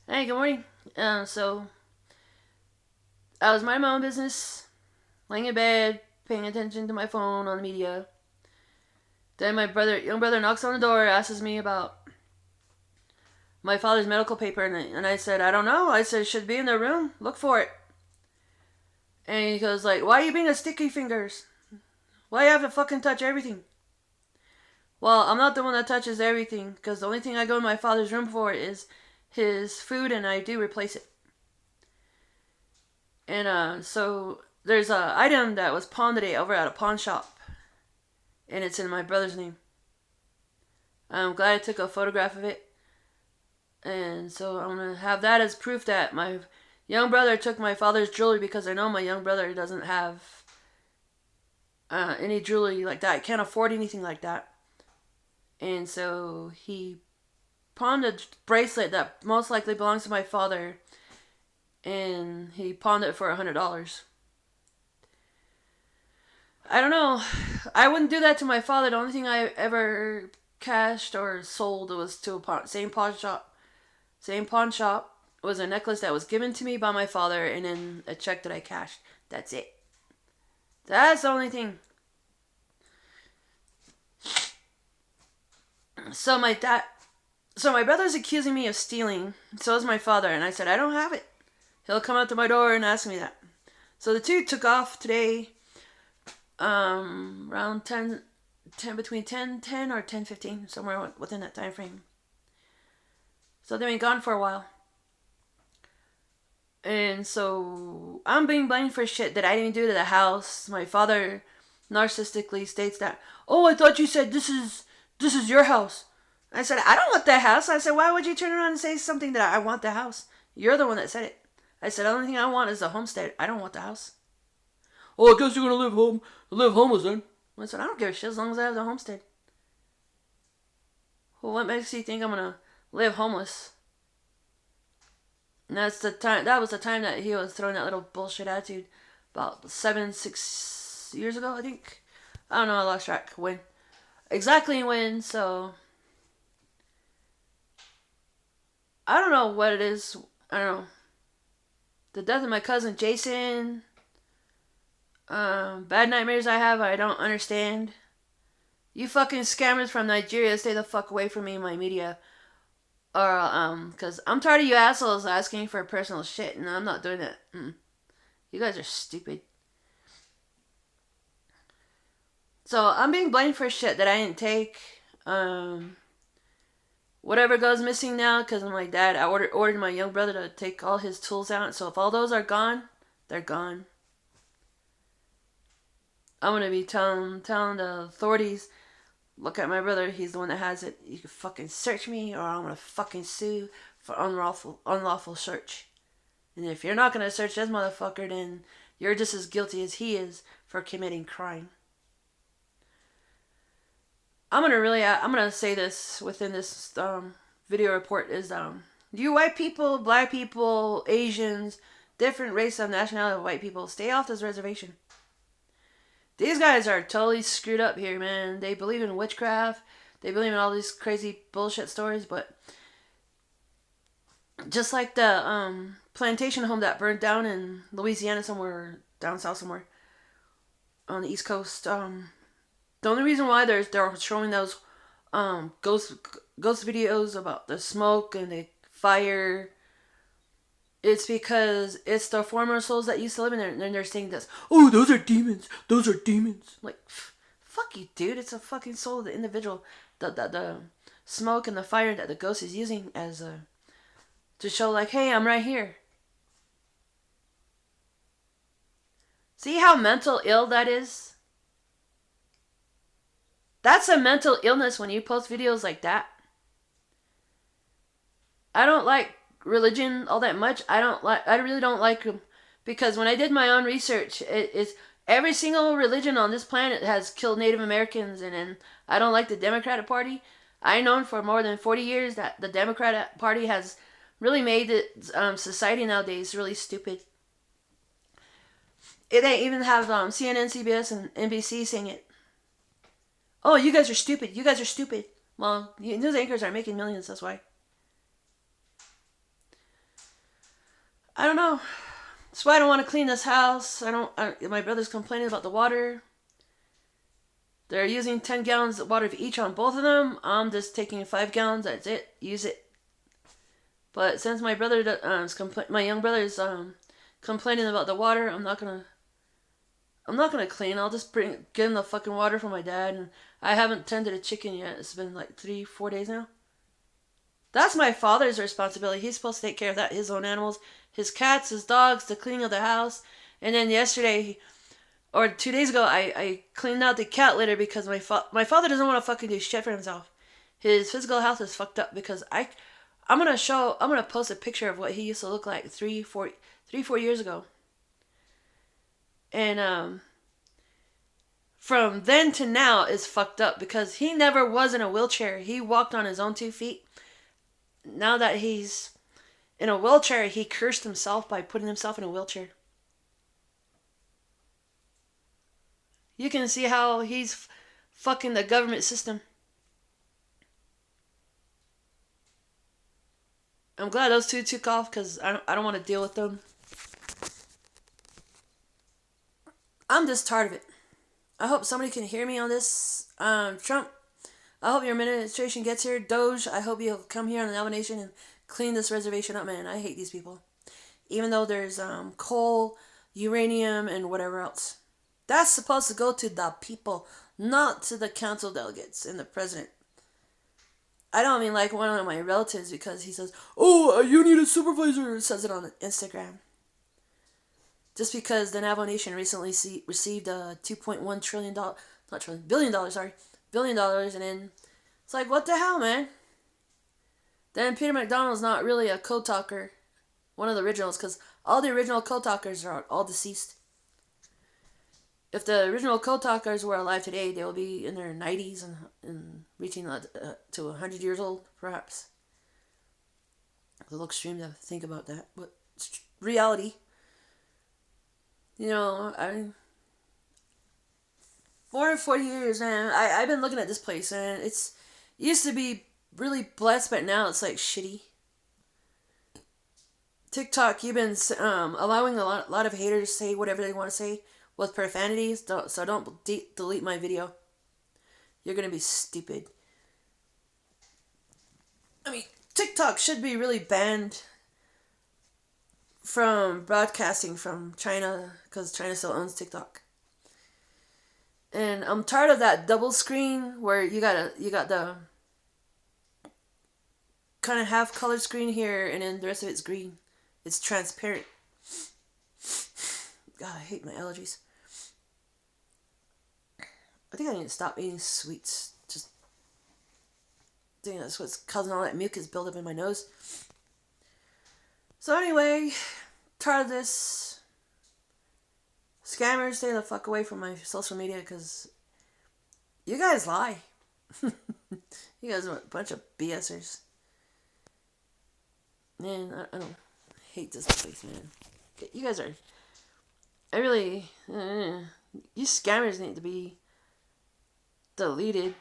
Hey, good morning. So I was minding my own business, laying in bed, paying attention to my phone on the media. Then my young brother, knocks on the door, asks me about my father's medical paper, and I said, I don't know. I said, it should be in the room. Look for it. And he goes like, why are you being a sticky fingers? Why you have to fucking touch everything? Well, I'm not the one that touches everything, because the only thing I go in my father's room for is his food, and I do replace it. And so there's a item that was pawned today over at a pawn shop, and it's in my brother's name. I'm glad I took a photograph of it, and so I'm gonna have that as proof that my young brother took my father's jewelry, because I know my young brother doesn't have any jewelry like that. I can't afford anything like that, and so he pawned a bracelet that most likely belongs to my father, and he pawned it for $100. I don't know. I wouldn't do that to my father. The only thing I ever cashed or sold was to a same pawn shop. Same pawn shop was a necklace that was given to me by my father, and then a check that I cashed. That's it. That's the only thing. So my dad, so my brother's accusing me of stealing. So is my father, and I said I don't have it. He'll come out to my door and ask me that. So the two took off today, around 10 between 10 or 10:15, somewhere within that time frame. So they've been gone for a while. And so I'm being blamed for shit that I didn't do to the house. My father narcissistically states that, "Oh, I thought you said this is your house." I said, "I don't want that house." I said, "Why would you turn around and say something that I want the house? You're the one that said it." I said, "The only thing I want is the homestead. I don't want the house." "Oh, I guess you're gonna live homeless then." I said, "I don't give a shit as long as I have the homestead." Well, what makes you think I'm gonna live homeless? And that's the time. That was the time that he was throwing that little bullshit attitude, about 6 years ago, I think. I don't know. I lost track when exactly when. So I don't know what it is. I don't know. The death of my cousin Jason. Bad nightmares I have. I don't understand. You fucking scammers from Nigeria, stay the fuck away from me in my media. Or cause I'm tired of you assholes asking for personal shit, and I'm not doing that. You guys are stupid. So I'm being blamed for shit that I didn't take. Um, Whatever goes missing now, because my dad, I ordered my young brother to take all his tools out. So if all those are gone, they're gone. I'm gonna be telling the authorities, look at my brother. He's the one that has it. You can fucking search me, or I'm gonna fucking sue for unlawful search. And if you're not gonna search this motherfucker, then you're just as guilty as he is for committing crime. I'm gonna say this within this video report is you white people, black people, Asians, different race of nationality of white people, stay off this reservation. These guys are totally screwed up here, man. They believe in witchcraft. They believe in all these crazy bullshit stories, but just like the plantation home that burned down in Louisiana somewhere, down south somewhere on the East Coast, the only reason why they're showing those ghost videos about the smoke and the fire, it's because it's the former souls that used to live in there, and they're saying this. Oh, those are demons. Those are demons. Like, fuck you, dude. It's a fucking soul of the individual. The smoke and the fire that the ghost is using as a to show like, hey, I'm right here. See how mental ill that is? That's a mental illness when you post videos like that. I don't like religion all that much. I really don't like them because when I did my own research, it's every single religion on this planet has killed Native Americans, and then I don't like the Democratic Party. I known for more than 40 years that the Democratic Party has really made it, society nowadays really stupid. They even have CNN, CBS, and NBC saying it. Oh, you guys are stupid. You guys are stupid. Well, news anchors are making millions. That's why. I don't know. That's why I don't want to clean this house. My brother's complaining about the water. They're using 10 gallons of water each on both of them. I'm just taking 5 gallons. That's it. Use it. But since my brother, my young brother is complaining about the water, I'm not gonna clean. I'll just give him the fucking water from my dad. And I haven't tended a chicken yet. It's been like 3-4 days now. That's my father's responsibility. He's supposed to take care of that, his own animals, his cats, his dogs, the cleaning of the house. And then yesterday, or 2 days ago, I cleaned out the cat litter because my father doesn't want to fucking do shit for himself. His physical health is fucked up because I'm gonna post a picture of what he used to look like 4 years ago. And from then to now is fucked up because he never was in a wheelchair. He walked on his own 2 feet. Now that he's in a wheelchair, he cursed himself by putting himself in a wheelchair. You can see how he's fucking the government system. I'm glad those two took off because I don't want to deal with them. I'm just tired of it. I hope somebody can hear me on this. Trump, I hope your administration gets here. Doge, I hope you'll come here on the nomination and clean this reservation up, man. I hate these people. Even though there's coal, uranium, and whatever else. That's supposed to go to the people, not to the council delegates and the president. I don't mean like one of my relatives because he says, "Oh, you need a supervisor," says it on Instagram. Just because the Navajo Nation recently received a $2.1 trillion, not trillion, $billion, $billion, and then it's like, what the hell, man? Then Peter MacDonald's not really a code talker, one of the originals, because all the original code talkers are all deceased. If the original code talkers were alive today, they will be in their 90s and reaching to 100 years old, perhaps. It's a little extreme to think about that, but it's reality. You know, 440 years, man. I've been looking at this place, and it used to be really blessed, but now it's like shitty. TikTok, you've been allowing a lot of haters to say whatever they want to say with profanities, so don't delete my video. You're gonna be stupid. I mean, TikTok should be really banned from broadcasting from China because China still owns TikTok. And I'm tired of that double screen where you got the kind of half color screen here and then the rest of it's green. It's transparent. God, I hate my allergies. I think I need to stop eating sweets. Just I think that's what's causing all that mucus buildup in my nose. So anyway, tired of this. Scammers, stay the fuck away from my social media because you guys lie. You guys are a bunch of BSers. Man, I don't hate this place, man. You guys are... I really... you scammers need to be deleted.